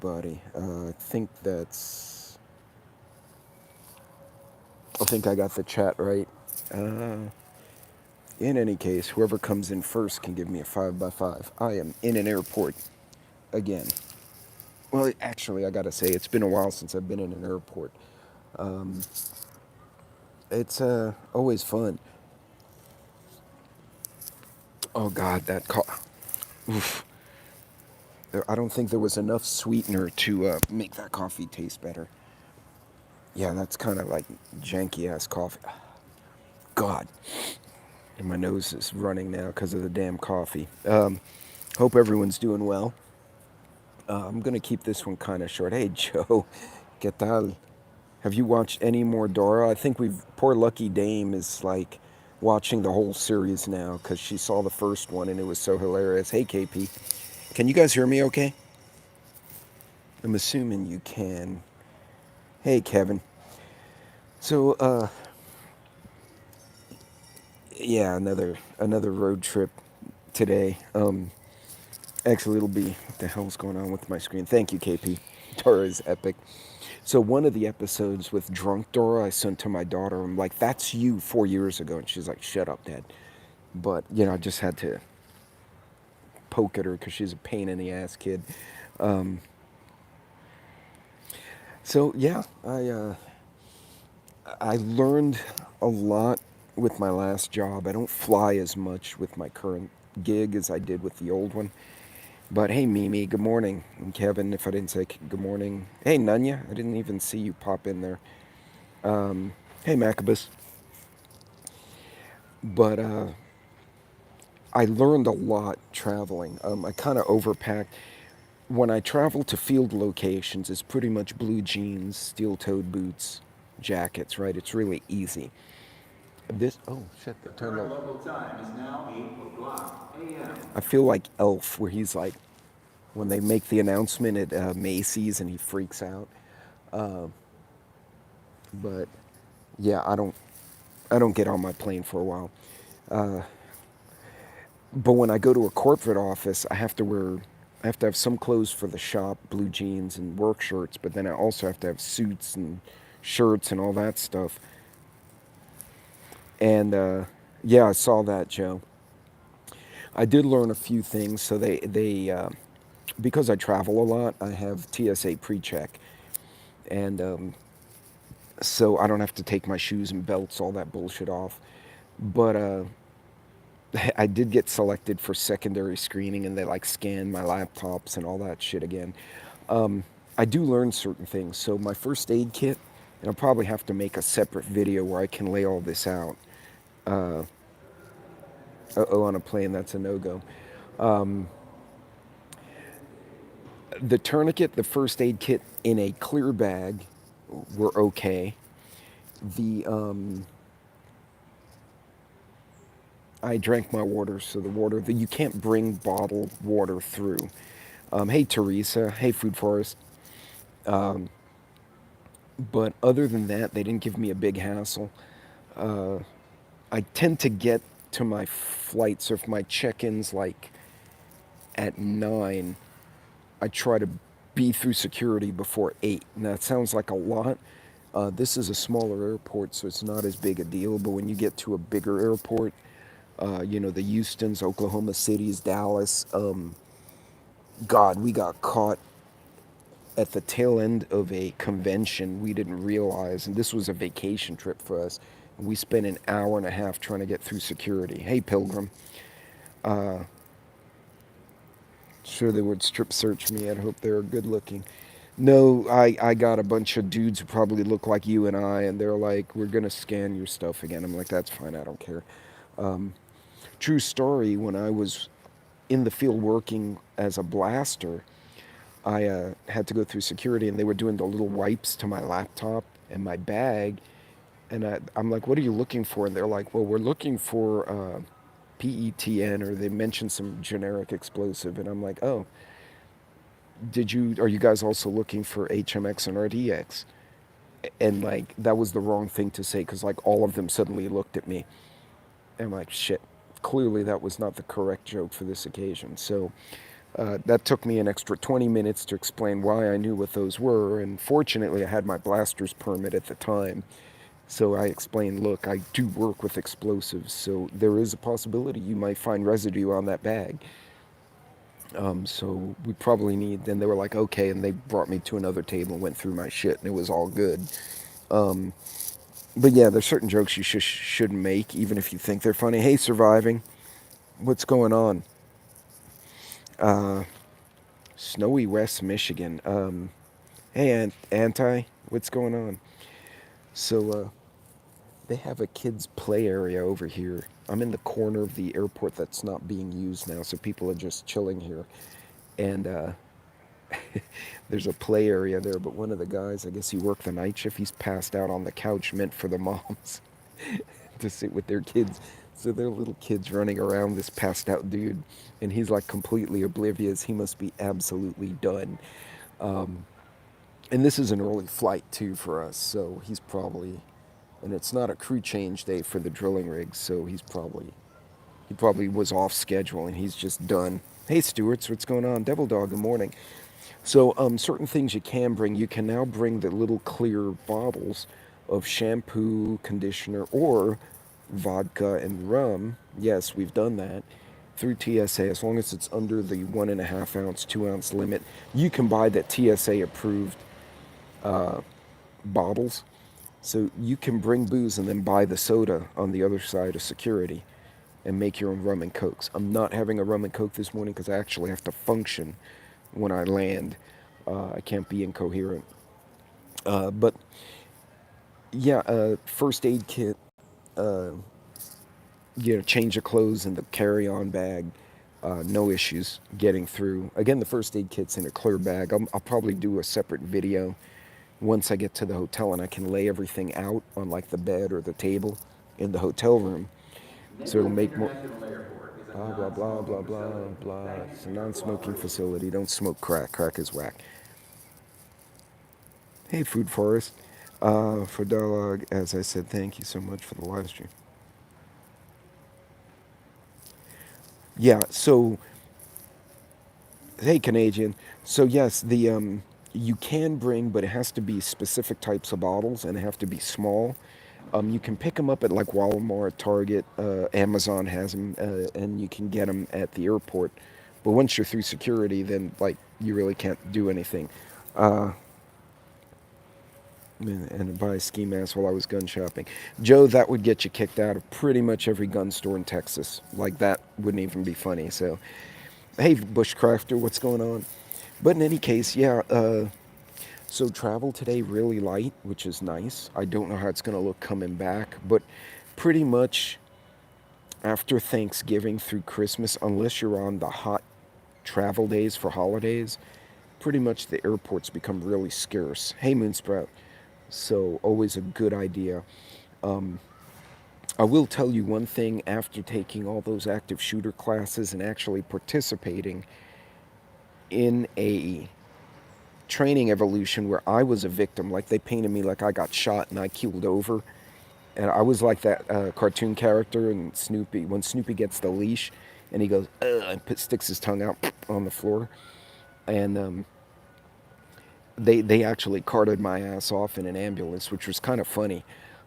Buddy, I think I got the chat right. Uh, in any case, whoever comes in first can give me a 5x5. I am in an airport again. Well, actually, I gotta say, it's been a while since I've been in an airport. Um, it's always fun. Oh God, Oof. I don't think there was enough sweetener to make that coffee taste better. Yeah, that's kind of like janky ass coffee. God, and my nose is running now because of the damn coffee. Hope everyone's doing well. I'm gonna keep this one kind of short. Hey Joe, ¿qué tal? Have you watched any more Dora? I think poor Lucky Dame is like watching the whole series now because she saw the first one and it was so hilarious. Hey KP, can you guys hear me okay? I'm assuming you can. Hey Kevin. So yeah, another road trip today. Actually, it'll be what the hell's going on with my screen. Thank you, KP. Dora is epic. So one of the episodes with drunk Dora, I sent to my daughter. I'm like, "That's you 4 years ago," and she's like, "Shut up, Dad." But I just had to poke at her because she's a pain in the ass kid. Um, so yeah, I learned a lot with my last job. I don't fly as much with my current gig as I did with the old one. But hey, Mimi, good morning. And Kevin, if I didn't say good morning. Hey, Nunya, I didn't even see you pop in there. Hey, Macabus. But I learned a lot traveling. I kind of overpacked. When I travel to field locations, it's pretty much blue jeans, steel-toed boots, jackets, right? It's really easy. Oh shit, they turned the local time is now 8 o'clock a.m. I feel like Elf, where he's like, when they make the announcement at Macy's and he freaks out. Uh, but yeah, I don't get on my plane for a while. Uh, but when I go to a corporate office, I have to have some clothes for the shop, blue jeans and work shirts, but then I also have to have suits and shirts and all that stuff. And yeah, I saw that, Joe. I did learn a few things. So because I travel a lot, I have TSA pre-check, and so I don't have to take my shoes and belts, all that bullshit off. But I did get selected for secondary screening, and they like scan my laptops and all that shit again. I do learn certain things. So my first aid kit, and I'll probably have to make a separate video where I can lay all this out. Uh, on a plane, that's a no-go. The tourniquet, the first aid kit in a clear bag were okay. The I drank my water, so the water that you can't bring bottled water through. Hey Teresa, hey Food Forest. Um, but other than that, they didn't give me a big hassle. Uh, I tend to get to my flights, or if my check-in's like at 9, I try to be through security before 8. And that sounds like a lot. This is a smaller airport, so it's not as big a deal. But when you get to a bigger airport, the Houstons, Oklahoma Cities, Dallas, God, we got caught at the tail end of a convention we didn't realize, and this was a vacation trip for us. We spent an hour and a half trying to get through security. Hey, Pilgrim. Uh, sure they would strip search me. I'd hope they were good looking. No, I got a bunch of dudes who probably look like you and I, and they're like, we're going to scan your stuff again. I'm like, that's fine. I don't care. Um, True story, when I was in the field working as a blaster, I had to go through security, and they were doing the little wipes to my laptop and my bag. And I'm like, what are you looking for? And they're like, well, we're looking for PETN, or they mentioned some generic explosive. And I'm like, oh, are you guys also looking for HMX and RDX? And like, that was the wrong thing to say, because like all of them suddenly looked at me. And I'm like, shit, clearly that was not the correct joke for this occasion. So That took me an extra 20 minutes to explain why I knew what those were, and fortunately, I had my blaster's permit at the time. So I explained, look, I do work with explosives, so there is a possibility you might find residue on that bag. So we probably need. Then they were like, okay, and they brought me to another table and went through my shit, and it was all good. But yeah, there's certain jokes you shouldn't make, even if you think they're funny. Hey, surviving, what's going on? Snowy West Michigan. Hey, Anti, what's going on? So they have a kids' play area over here. I'm in the corner of the airport that's not being used now, so people are just chilling here. And there's a play area there, but one of the guys, I guess he worked the night shift, he's passed out on the couch meant for the moms to sit with their kids. So their little kids running around this passed out dude, and he's like completely oblivious. He must be absolutely done. And this is an early flight too for us, so he's probably, and it's not a crew change day for the drilling rig, so he probably was off schedule and he's just done. Hey Stewarts, what's going on? Devil Dog, good morning. So certain things you can bring. You can now bring the little clear bottles of shampoo, conditioner, or vodka and rum. Yes, we've done that through TSA. As long as it's under the 1.5 ounce, 2 ounce limit, you can buy that TSA approved bottles. So you can bring booze and then buy the soda on the other side of security and make your own rum and cokes. I'm not having a rum and coke this morning because I actually have to function when I land. I can't be incoherent. But yeah, first aid kit, change of clothes in the carry-on bag. No issues getting through. Again, the first aid kit's in a clear bag. I'll probably do a separate video once I get to the hotel and I can lay everything out on like the bed or the table in the hotel room. So it'll make more. Blah blah blah blah blah blah. It's a non-smoking facility. Don't smoke crack. Crack is whack. Hey, Food Forest. For dialogue, as I said, thank you so much for the live stream. Yeah. So, hey, Canadian. So yes, the you can bring, but it has to be specific types of bottles and they have to be small. You can pick them up at like Walmart, Target, Amazon has them, and you can get them at the airport. But once you're through security, then like you really can't do anything. Uh, and buy a ski mask while I was gun shopping. Joe, that would get you kicked out of pretty much every gun store in Texas. Like that wouldn't even be funny. So, hey, Bushcrafter, what's going on? But in any case, yeah. So travel today really light, which is nice. I don't know how it's going to look coming back, but pretty much after Thanksgiving through Christmas, unless you're on the hot travel days for holidays, pretty much the airports become really scarce. Hey, Moonsprout. So always a good idea. I will tell you one thing after taking all those active shooter classes and actually participating in a training evolution where I was a victim. Like they painted me like I got shot and I keeled over. And I was like that cartoon character in Snoopy. When Snoopy gets the leash and he goes, ugh, and sticks his tongue out on the floor. And they actually carted my ass off in an ambulance, which was kind of funny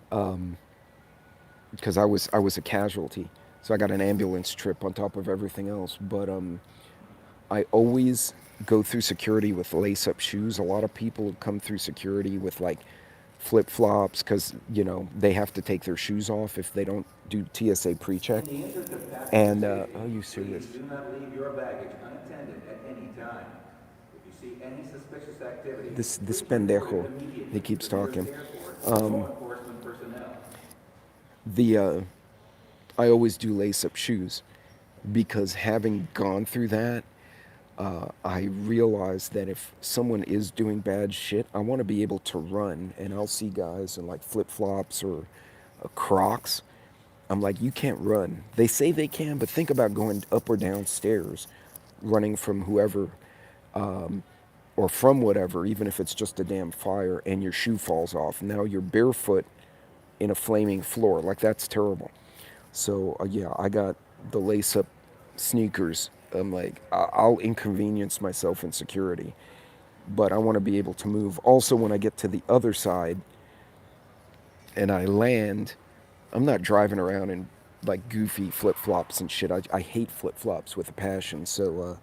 because I was a casualty. So I got an ambulance trip on top of everything else. But I always go through security with lace-up shoes. A lot of people come through security with like flip-flops because they have to take their shoes off if they don't do TSA pre-check. And are you serious? Do not leave your baggage unattended at any time. If you see any suspicious activity, This pendejo, he keeps talking. law enforcement personnel. The I always do lace-up shoes because having gone through that, I realize that if someone is doing bad shit, I want to be able to run, and I'll see guys in like flip flops or Crocs. I'm like, you can't run. They say they can, but think about going up or down stairs, running from whoever or from whatever, even if it's just a damn fire, and your shoe falls off. Now you're barefoot in a flaming floor. Like that's terrible. So yeah, I got the lace-up sneakers I'm like, I'll inconvenience myself in security, but I want to be able to move. Also, when I get to the other side and I land, I'm not driving around in like goofy flip flops and shit. I hate flip flops with a passion. So,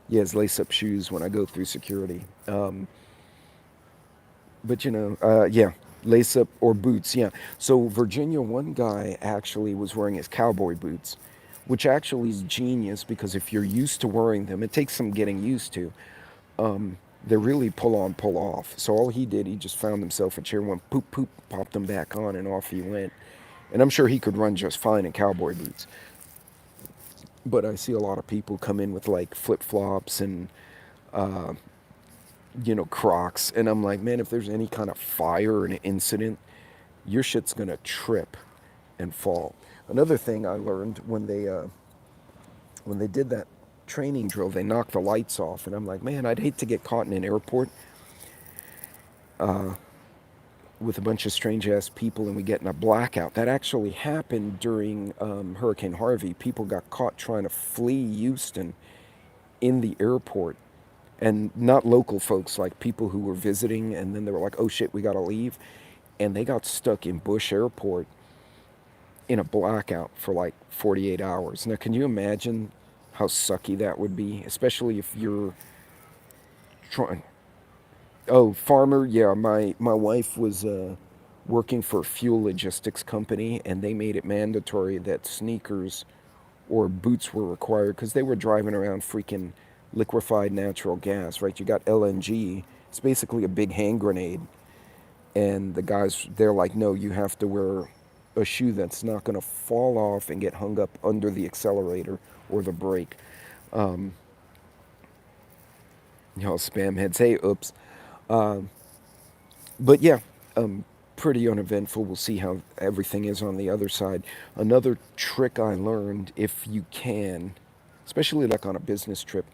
yeah, it's lace up shoes when I go through security. But yeah, lace up or boots. Yeah. So Virginia, one guy actually was wearing his cowboy boots, which actually is genius because if you're used to wearing them, it takes some getting used to. They're really pull on, pull off. So all he did, he just found himself a chair, went poop, poop, popped them back on, and off he went. And I'm sure he could run just fine in cowboy boots. But I see a lot of people come in with like flip flops and Crocs, and I'm like, man, if there's any kind of fire or an incident, your shit's gonna trip and fall. Another thing I learned when they did that training drill, they knocked the lights off, and I'm like, man, I'd hate to get caught in an airport with a bunch of strange ass people and we get in a blackout. That actually happened during Hurricane Harvey. People got caught trying to flee Houston in the airport, and not local folks, like people who were visiting, and then they were like, oh shit, we gotta leave. And they got stuck in Bush Airport in a blackout for like 48 hours. Now, can you imagine how sucky that would be, especially if you're trying? Oh, farmer, yeah. My wife was working for a fuel logistics company, and they made it mandatory that sneakers or boots were required because they were driving around freaking liquefied natural gas, right? You got LNG. It's basically a big hand grenade, and the guys they're like, no, you have to wear a shoe that's not going to fall off and get hung up under the accelerator or the brake. Spam heads, hey, oops. But yeah, pretty uneventful. We'll see how everything is on the other side. Another trick I learned, if you can, especially like on a business trip,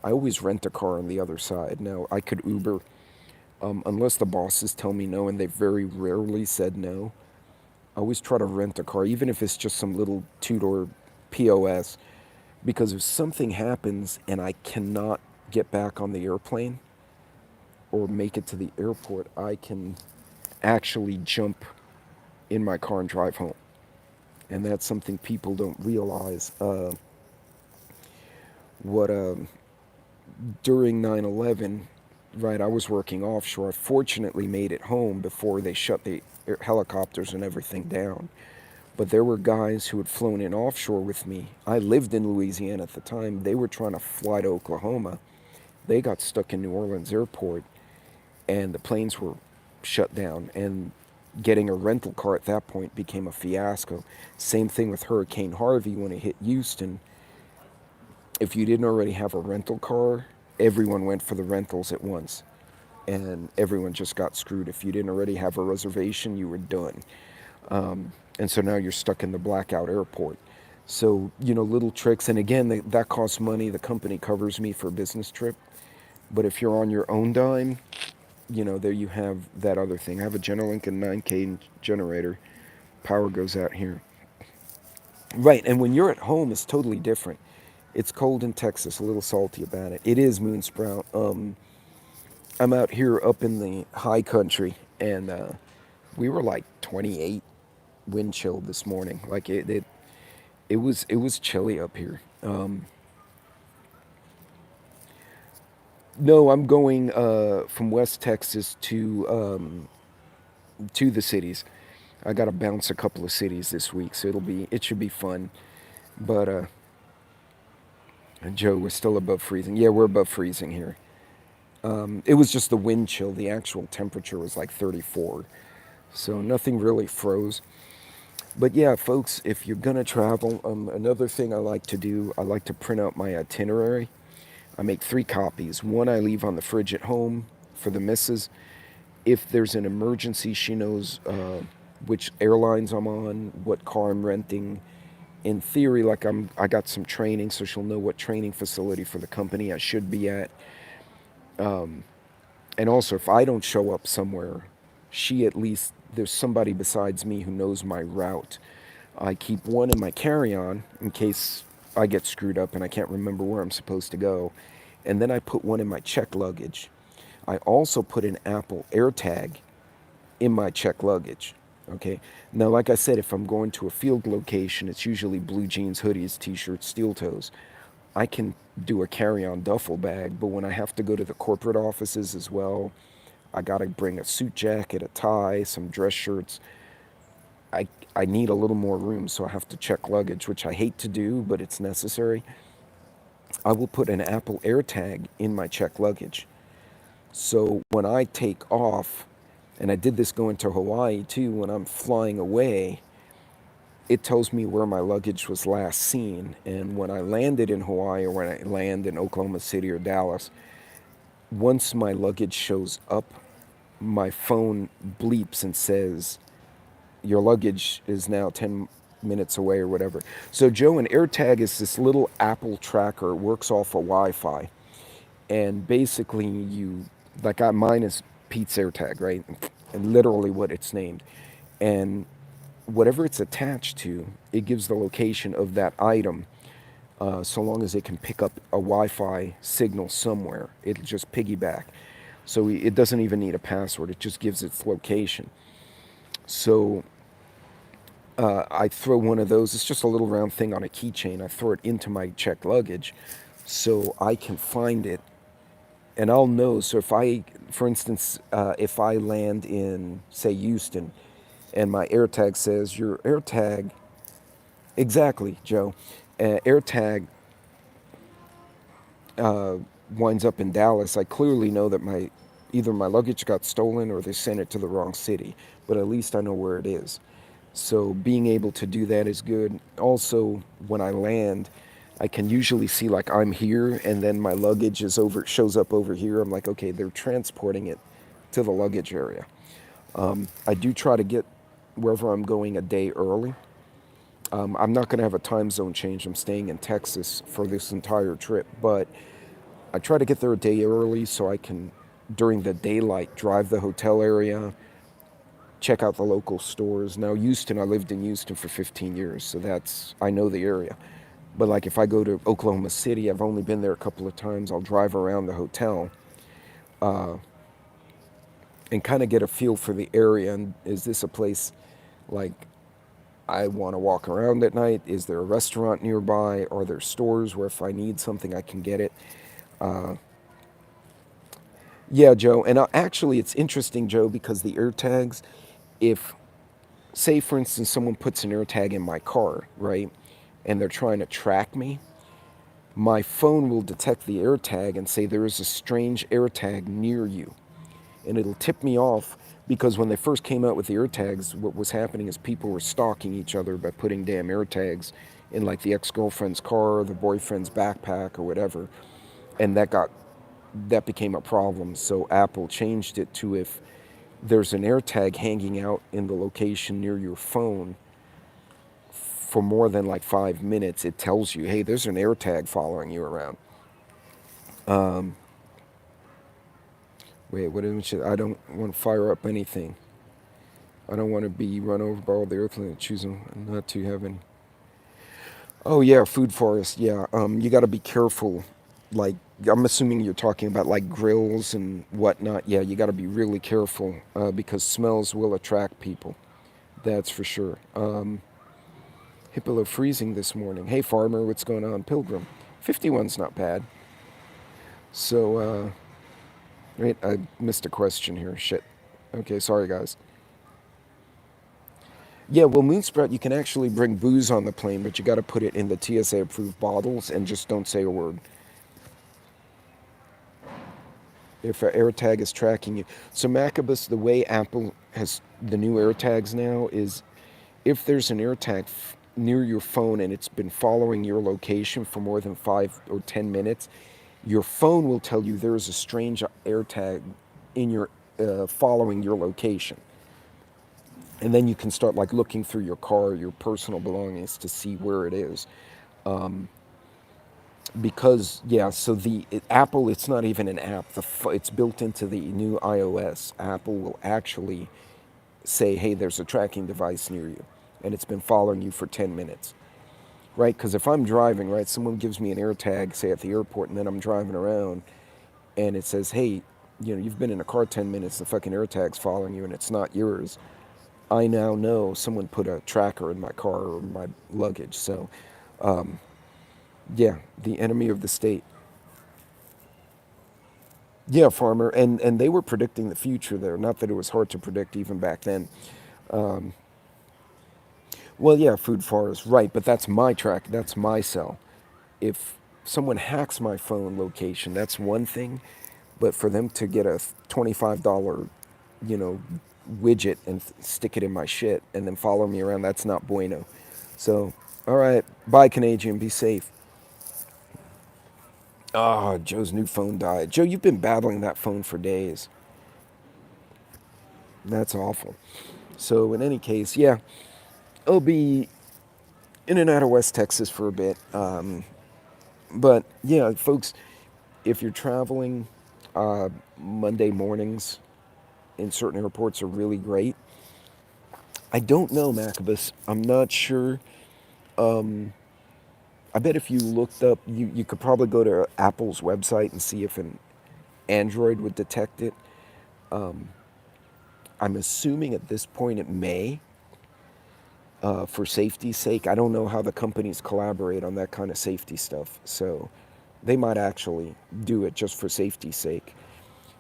I always rent a car on the other side. Now, I could Uber, unless the bosses tell me no, and they very rarely said no. I always try to rent a car, even if it's just some little two-door POS, because if something happens and I cannot get back on the airplane or make it to the airport, I can actually jump in my car and drive home. And that's something people don't realize. What During 9/11, right? I was working offshore. I fortunately made it home before they shut the helicopters and everything down. But there were guys who had flown in offshore with me. I lived in Louisiana at the time. They were trying to fly to Oklahoma. They got stuck in New Orleans airport, and the planes were shut down. And getting a rental car at that point became a fiasco. Same thing with Hurricane Harvey when it hit Houston. If you didn't already have a rental car, everyone went for the rentals at once. And everyone just got screwed. If you didn't already have a reservation, you were done. And so now you're stuck in the blackout airport. So, little tricks. And again, that costs money. The company covers me for a business trip. But if you're on your own dime, there you have that other thing. I have a General Lincoln 9K generator. Power goes out here. Right, and when you're at home, it's totally different. It's cold in Texas, a little salty about it. It is moon sprout. I'm out here up in the high country, and we were like 28 wind chill this morning. Like it was chilly up here. No, I'm going from West Texas to the cities. I got to bounce a couple of cities this week, so it should be fun. But Joe, we're still above freezing. Yeah, we're above freezing here. It was just the wind chill. The actual temperature was like 34, so nothing really froze. But yeah, folks, if you're gonna travel, another thing I like to do, I like to print out my itinerary. I make 3 copies. One I leave on the fridge at home for the missus. If there's an emergency, she knows which airlines I'm on, what car I'm renting. In theory, like I got some training, so she'll know what training facility for the company I should be at. And also, if I don't show up somewhere, she at least there's somebody besides me who knows my route. I keep one in my carry-on in case I get screwed up and I can't remember where I'm supposed to go. And then I put one in my check luggage. I also put an Apple AirTag in my check luggage. Okay. Now, like I said, if I'm going to a field location, it's usually blue jeans, hoodies, t-shirts, steel toes. I can do a carry-on duffel bag, but when I have to go to the corporate offices as well, I got to bring a suit jacket, a tie, some dress shirts. I I need a little more room, so I have to check luggage, which I hate to do, but it's necessary. I will put an Apple AirTag in my check luggage. So when I take off, and I did this going to Hawaii too, when I'm flying away, it tells me where my luggage was last seen. And when I landed in Hawaii or when I land in Oklahoma City or Dallas, once my luggage shows up, my phone bleeps and says, your luggage is now 10 minutes away or whatever. So, Joe, an AirTag is this little Apple tracker. It works off of Wi Fi. And basically, mine is Pete's AirTag, right? And literally what it's named. And whatever it's attached to, it gives the location of that item, so long as it can pick up a Wi-Fi signal somewhere. It'll just piggyback. So it doesn't even need a password. It just gives its location. So I throw one of those. It's just a little round thing on a keychain. I throw it into my checked luggage so I can find it and I'll know. So if I, for instance, if I land in, say, Houston, and my AirTag says your AirTag, exactly, Joe, AirTag winds up in Dallas, I clearly know that my either my luggage got stolen or they sent it to the wrong city. But at least I know where it is. So being able to do that is good. Also, when I land, I can usually see like I'm here and then my luggage is over shows up over here. I'm like, okay, they're transporting it to the luggage area. I do try to get wherever I'm going a day early. I'm not going to have a time zone change. I'm staying in Texas for this entire trip, but I try to get there a day early so I can, during the daylight, drive the hotel area, check out the local stores. Now, Houston, I lived in Houston for 15 years, so I know the area. But like if I go to Oklahoma City, I've only been there a couple of times. I'll drive around the hotel and kind of get a feel for the area. And is this a place like I want to walk around at night? Is there a restaurant nearby? Are there stores where if I need something, I can get it? Yeah, Joe. And actually, it's interesting, Joe, because the AirTags, if, say, for instance, someone puts an AirTag in my car, right, and they're trying to track me, my phone will detect the AirTag and say there is a strange AirTag near you. And it'll tip me off because when they first came out with the AirTags, what was happening is people were stalking each other by putting damn AirTags in like the ex-girlfriend's car or the boyfriend's backpack or whatever. And that became a problem. So Apple changed it to if there's an AirTag hanging out in the location near your phone for more than like 5 minutes, it tells you, hey, there's an AirTag following you around. Wait, what is it? I don't want to fire up anything. I don't want to be run over by all the earthlings choosing not to have any. Oh yeah, food forest. Yeah, you got to be careful. Like I'm assuming you're talking about like grills and whatnot. Yeah, you got to be really careful because smells will attract people. That's for sure. Hippo freezing this morning. Hey farmer, what's going on? Pilgrim, 51's not bad. So wait, I missed a question here. Shit. Okay, sorry guys. Yeah, well, Moonsprout, you can actually bring booze on the plane, but you got to put it in the TSA approved bottles and just don't say a word. If an AirTag is tracking you. So, Macabus, the way Apple has the new AirTags now is if there's an AirTag near your phone and it's been following your location for more than 5 or 10 minutes, your phone will tell you there is a strange AirTag in your following your location. And then you can start like looking through your car, your personal belongings to see where it is. Because yeah, so Apple, it's not even an app. It's built into the new iOS. Apple will actually say, "Hey, there's a tracking device near you, and it's been following you for 10 minutes." right? Because if I'm driving, right, someone gives me an air tag, say at the airport, and then I'm driving around, and it says, hey, you've been in a car 10 minutes, the fucking air tag's following you, and it's not yours. I now know someone put a tracker in my car or my luggage. So, yeah, the enemy of the state. Yeah, farmer, and they were predicting the future there. Not that it was hard to predict even back then. Well, yeah, food forest, right? But that's my track. That's my cell. If someone hacks my phone location, that's one thing. But for them to get a $25, you know, widget and stick it in my shit and then follow me around, that's not bueno. So, all right, bye, Canadian. Be safe. Oh, Joe's new phone died. Joe, you've been battling that phone for days. That's awful. So, in any case, yeah, I'll be in and out of West Texas for a bit. But yeah, folks, if you're traveling, Monday mornings in certain airports are really great. I don't know, Macabus. I'm not sure. I bet if you looked up, you could probably go to Apple's website and see if an Android would detect it. I'm assuming at this point it may, for safety's sake. I don't know how the companies collaborate on that kind of safety stuff. So they might actually do it just for safety's sake.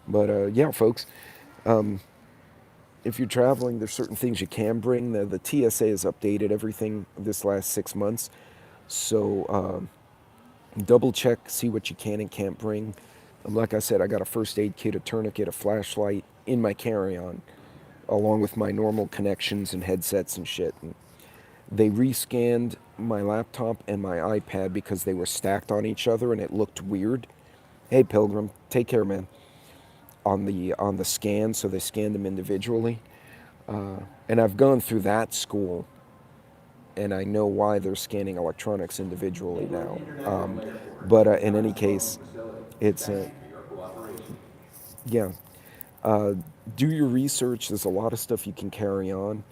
But yeah, folks, if you're traveling, there's certain things you can bring. The TSA has updated everything this last 6 months. So double check, see what you can and can't bring. Like I said, I got a first aid kit, a tourniquet, a flashlight in my carry on, along with my normal connections and headsets and shit. And they rescanned my laptop and my iPad because they were stacked on each other and it looked weird. Hey, Pilgrim, take care, man. On the scan, so they scanned them individually. And I've gone through that school, and I know why they're scanning electronics individually now. But in any case, it's yeah. Uh, do your research. There's a lot of stuff you can carry on.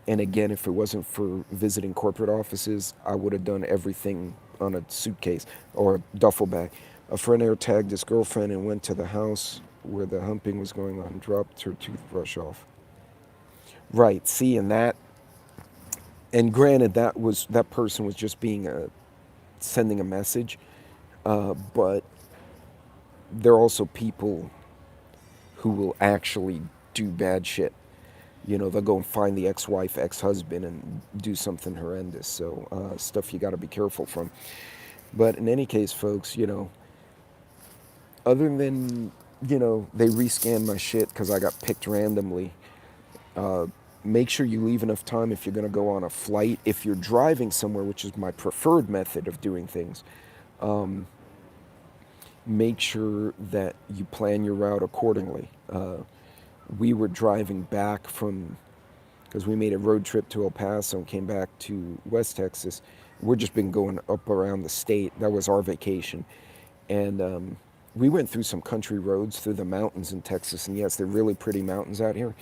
And again, if it wasn't for visiting corporate offices, I would have done everything on a suitcase or a duffel bag. A friend air tagged his girlfriend and went to the house where the humping was going on, dropped her toothbrush off. Right. See, and and granted, that person was just being sending a message, but there are also people who will actually do bad shit. They'll go and find the ex-wife, ex-husband, and do something horrendous. So stuff you got to be careful from. But in any case, folks, other than they rescan my shit because I got picked randomly. Make sure you leave enough time if you're going to go on a flight. If you're driving somewhere, which is my preferred method of doing things, make sure that you plan your route accordingly. We were driving back from, because we made a road trip to El Paso and came back to West Texas. We've just been going up around the state. That was our vacation. And we went through some country roads through the mountains in Texas. And yes, they're really pretty mountains out here.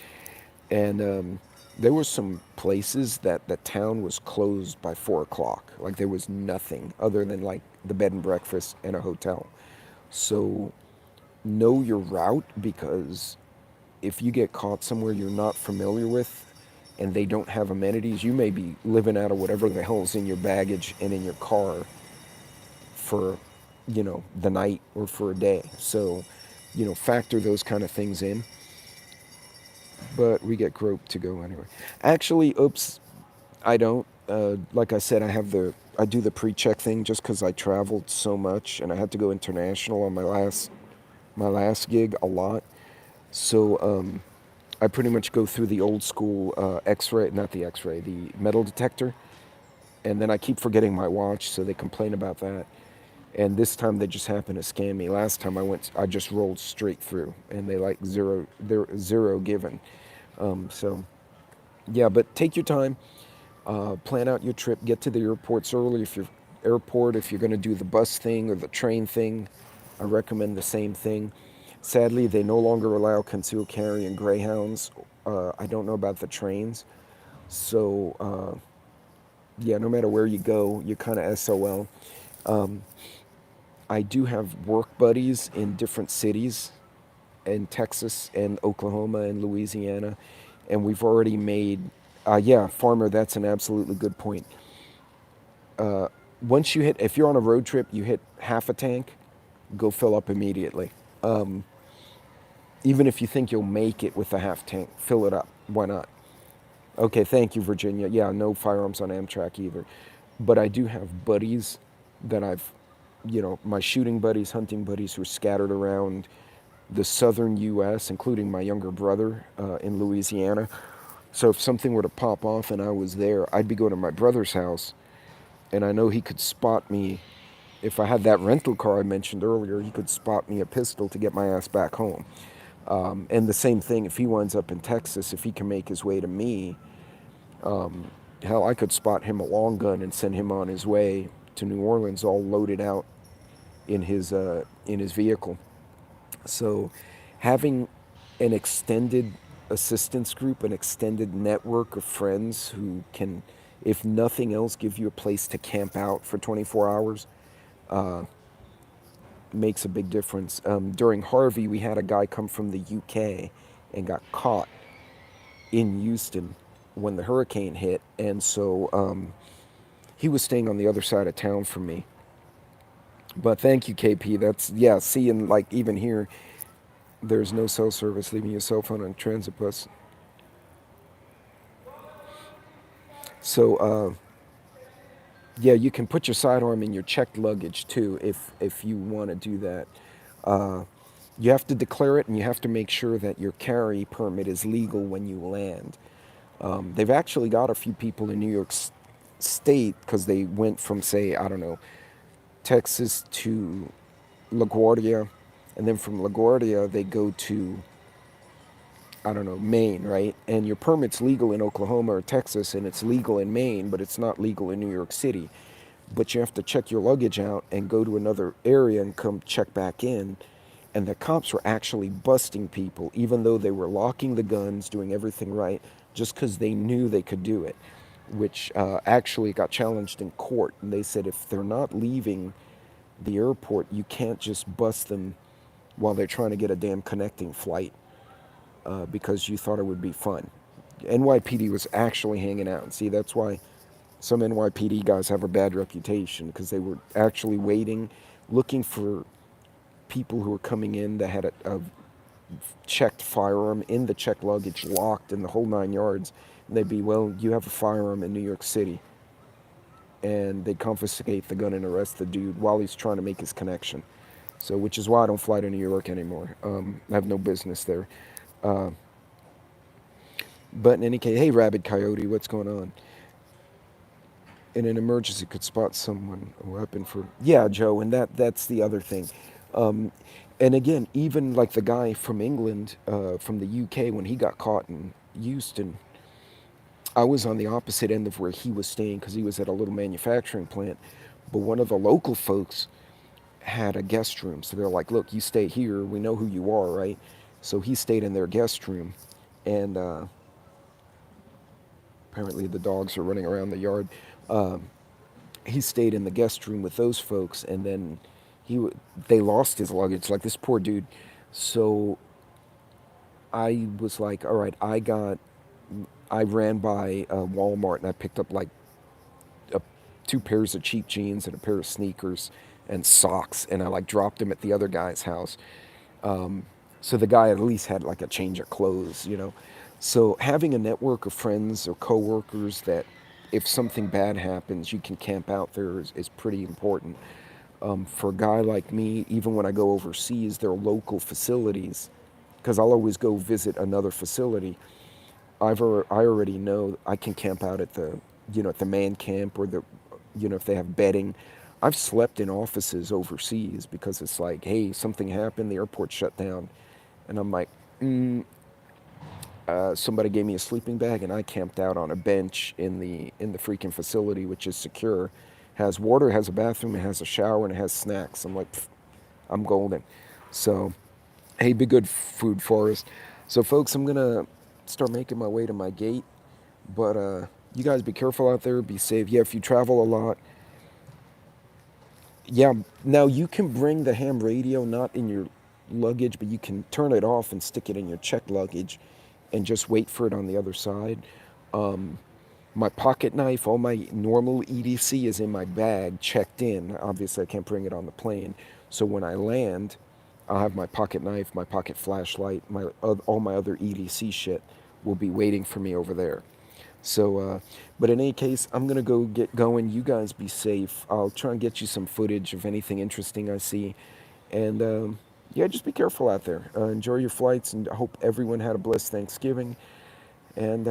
And there were some places that the town was closed by 4 o'clock. Like there was nothing other than like the bed and breakfast and a hotel. So know your route, because if you get caught somewhere you're not familiar with and they don't have amenities, you may be living out of whatever the hell's in your baggage and in your car for, the night or for a day. So, factor those kind of things in. But we get groped to go anyway. Actually, oops, I don't. Like I said, I do the pre-check thing just because I traveled so much and I had to go international on my last gig a lot. So I pretty much go through the old school X-ray, not the X-ray, the metal detector, and then I keep forgetting my watch, so they complain about that. And this time they just happened to scam me. Last time I just rolled straight through, and they like zero given. So yeah, but take your time, plan out your trip, get to the airport if you're going to do the bus thing or the train thing. I recommend the same thing. Sadly, they no longer allow concealed carry and Greyhounds. I don't know about the trains. So yeah, no matter where you go, you're kind of SOL. Um, I do have work buddies in different cities in Texas and Oklahoma and Louisiana, and we've already made. Yeah, farmer, that's an absolutely good point. Uh, Once you hit, if you're on a road trip, you hit half a tank, go fill up immediately. Um, Even if you think you'll make it with a half tank, fill it up. Why not? Okay, thank you, Virginia. Yeah, no firearms on Amtrak either. But I do have buddies that I've, my shooting buddies, hunting buddies who are scattered around the southern U.S., including my younger brother in Louisiana. So if something were to pop off and I was there, I'd be going to my brother's house, and I know he could spot me. If I had that rental car I mentioned earlier, he could spot me a pistol to get my ass back home. And the same thing, if he winds up in Texas, if he can make his way to me, hell, I could spot him a long gun and send him on his way to New Orleans, all loaded out in his vehicle. So, having an extended assistance group, an extended network of friends who can, if nothing else, give you a place to camp out for 24 hours makes a big difference. During Harvey, we had a guy come from the UK and got caught in Houston when the hurricane hit, and so he was staying on the other side of town from me. But thank you, KP. That's yeah. Seeing like even here, there's no cell service. Leaving your cell phone on a transit bus. So yeah, you can put your sidearm in your checked luggage too if you want to do that. Uh, you have to declare it, and you have to make sure that your carry permit is legal when you land. They've actually got a few people in New York State because they went from, say, I don't know, Texas to LaGuardia, and then from LaGuardia they go to, I don't know, Maine, right? And your permit's legal in Oklahoma or Texas, and it's legal in Maine, but it's not legal in New York City. But you have to check your luggage out and go to another area and come check back in. And the cops were actually busting people, even though they were locking the guns, doing everything right, just because they knew they could do it, which actually got challenged in court. And they said if they're not leaving the airport, you can't just bust them while they're trying to get a damn connecting flight because you thought it would be fun. NYPD was actually hanging out. And see, that's why some NYPD guys have a bad reputation because they were actually waiting, looking for people who were coming in that had a checked firearm in the checked luggage, locked in the whole 9 yards. And they'd be, well, you have a firearm in New York City. And they'd confiscate the gun and arrest the dude while he's trying to make his connection. So, which is why I don't fly to New York anymore. I have no business there. Uh, but in any case, hey, Rabid Coyote, what's going on? In an emergency, could spot someone a weapon for. Yeah, Joe, and that's the other thing. Um, and again, even like the guy from England, from the UK, when he got caught in Houston, I was on the opposite end of where he was staying because he was at a little manufacturing plant. But one of the local folks had a guest room. So they're like, look, you stay here. We know who you are, right? So he stayed in their guest room. And apparently the dogs are running around the yard. Um, he stayed in the guest room with those folks. And then they lost his luggage, like this poor dude. So I was like, all right, I ran by Walmart and I picked up like a, two pairs of cheap jeans and a pair of sneakers and socks, and I like dropped them at the other guy's house. So the guy at least had like a change of clothes. So having a network of friends or coworkers that, if something bad happens, you can camp out there is pretty important. For a guy like me, even when I go overseas, there are local facilities because I'll always go visit another facility. I already know I can camp out at at the man camp or if they have bedding. I've slept in offices overseas because it's like, hey, something happened, the airport shut down, and I'm like, somebody gave me a sleeping bag, and I camped out on a bench in the freaking facility, which is secure, has water, has a bathroom, it has a shower, and it has snacks. I'm like, I'm golden. So, hey, be good, food forest. So, folks, I'm gonna start making my way to my gate, but You guys be careful out there. Be safe. Yeah, if you travel a lot, yeah. Now you can bring the ham radio not in your luggage, but you can turn it off and stick it in your checked luggage, and just wait for it on the other side. My pocket knife, all my normal EDC is in my bag, checked in. Obviously, I can't bring it on the plane. So when I land, I'll have my pocket knife, my pocket flashlight, my all my other EDC shit will be waiting for me over there. So, but in any case, I'm gonna go get going. You guys be safe. I'll try and get you some footage of anything interesting I see, and yeah, just be careful out there. Enjoy your flights, and I hope everyone had a blessed Thanksgiving. And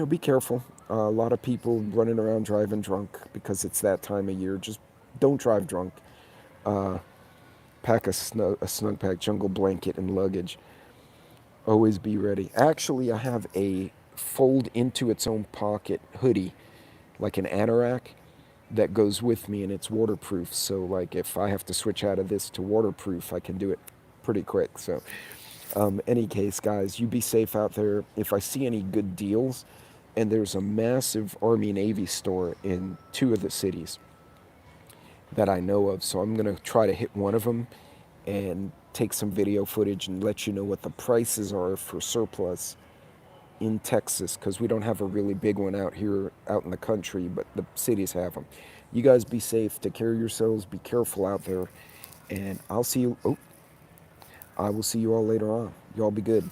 be careful. A lot of people running around driving drunk because it's that time of year. Just don't drive drunk. Pack a snug pack jungle blanket and luggage. Always be ready. Actually, I have a fold into its own pocket hoodie, like an anorak, that goes with me, and it's waterproof. So, like, if I have to switch out of this to waterproof, I can do it pretty quick. So, any case, guys, you be safe out there. If I see any good deals, and there's a massive Army Navy store in two of the cities that I know of, so I'm gonna try to hit one of them and take some video footage and let you know what the prices are for surplus in Texas, because we don't have a really big one out here out in the country, but the cities have them. You guys be safe, take care of yourselves, be careful out there, and I will see you all later on. Y'all be good.